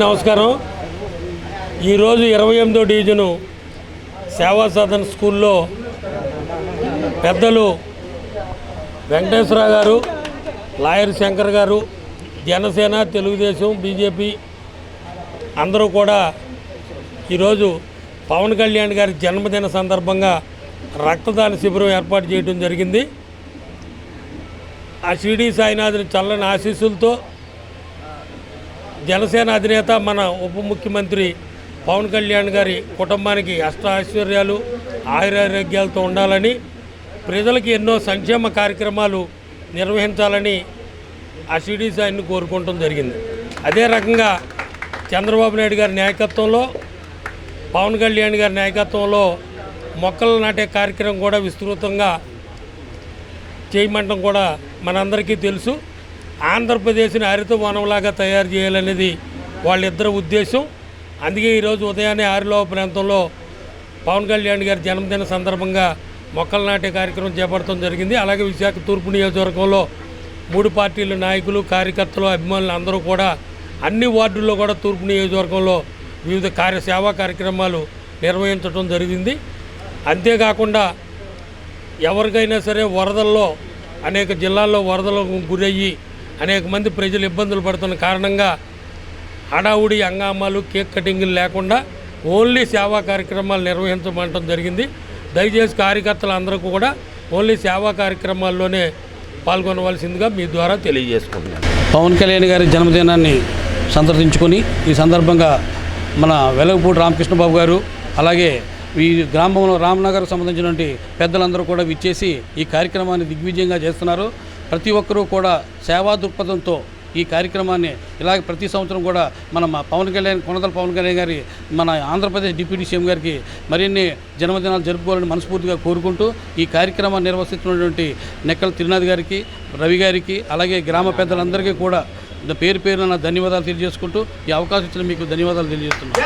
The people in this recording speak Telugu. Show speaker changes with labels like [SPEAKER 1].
[SPEAKER 1] నమస్కారం. ఈరోజు 28వ డివిజను సేవా సదన్ స్కూల్లో పెద్దలు వెంకటేశ్వరరావు గారు, లాయర్ శంకర్ గారు, జనసేన, తెలుగుదేశం, బీజేపీ అందరూ కూడా ఈరోజు పవన్ కళ్యాణ్ గారి జన్మదిన సందర్భంగా రక్తదాన శిబిరం ఏర్పాటు చేయడం జరిగింది. ఆ షిరిడి సాయినాథుని చల్లని ఆశీస్సులతో జనసేన అధినేత మన ఉప ముఖ్యమంత్రి పవన్ కళ్యాణ్ గారి కుటుంబానికి అష్టైశ్వర్యాలు, ఆయురారోగ్యాలతో ఉండాలని, ప్రజలకి ఎన్నో సంక్షేమ కార్యక్రమాలు నిర్వహించాలని ఆ షిరిడి సాయిని కోరుకోవడం జరిగింది. అదే రకంగా చంద్రబాబు నాయుడు గారి నాయకత్వంలో, పవన్ కళ్యాణ్ గారి నాయకత్వంలో మొక్కలు నాటే కార్యక్రమం కూడా విస్తృతంగా చేయమంటం కూడా మనందరికీ తెలుసు. ఆంధ్రప్రదేశ్ని హరితవనంలాగా తయారు చేయాలనేది వాళ్ళిద్దరి ఉద్దేశం. అందుకే ఈరోజు ఉదయాన్నే ఆరిలోవ ప్రాంతంలో పవన్ కళ్యాణ్ గారి జన్మదిన సందర్భంగా మొక్కలు నాటే కార్యక్రమం చేపట్టడం జరిగింది. అలాగే విశాఖ తూర్పు నియోజకవర్గంలో 3 పార్టీల నాయకులు, కార్యకర్తలు, అభిమానులు అందరూ కూడా అన్ని వార్డుల్లో కూడా తూర్పు నియోజకవర్గంలో వివిధ సేవా కార్యక్రమాలు నిర్వహించడం జరిగింది. అంతేకాకుండా ఎవరికైనా సరే వరదల్లో అనేక జిల్లాల్లో వరదలకు గురయ్యి అనేక మంది ప్రజలు ఇబ్బందులు పడుతున్న కారణంగా హడావుడి హంగామాలు, కేక్ కటింగ్లు లేకుండా ఓన్లీ సేవా కార్యక్రమాలు నిర్వహించమంటం జరిగింది. దయచేసి కార్యకర్తలు అందరూ కూడా ఓన్లీ సేవా కార్యక్రమాల్లోనే పాల్గొనవలసిందిగా మీ ద్వారా తెలియజేసుకుంటున్నాను.
[SPEAKER 2] పవన్ కళ్యాణ్ గారి జన్మదినాన్ని సందర్శించుకొని ఈ సందర్భంగా మన వెలగపూడి రామకృష్ణబాబు గారు, అలాగే ఈ గ్రామంలో రామ్నగర్ సంబంధించినటువంటి పెద్దలందరూ కూడా విచ్చేసి ఈ కార్యక్రమాన్ని దిగ్విజయంగా చేస్తున్నారు. ప్రతి ఒక్కరూ కూడా సేవా దృక్పథంతో ఈ కార్యక్రమాన్ని ఇలాగ ప్రతి సంవత్సరం కూడా మన కొనదల పవన్ కళ్యాణ్ గారి మన ఆంధ్రప్రదేశ్ డిప్యూటీ సీఎం గారికి మరిన్ని జన్మదినాలు జరుపుకోవాలని మనస్ఫూర్తిగా కోరుకుంటూ ఈ కార్యక్రమాన్ని నిర్వహిస్తున్నటువంటి నెక్కల తిరునాథ్ గారికి, రవి గారికి, అలాగే గ్రామ పెద్దలందరికీ కూడా పేరు పేరున ధన్యవాదాలు తెలియజేసుకుంటూ ఈ అవకాశం ఇచ్చిన మీకు ధన్యవాదాలు తెలియజేస్తున్నాను.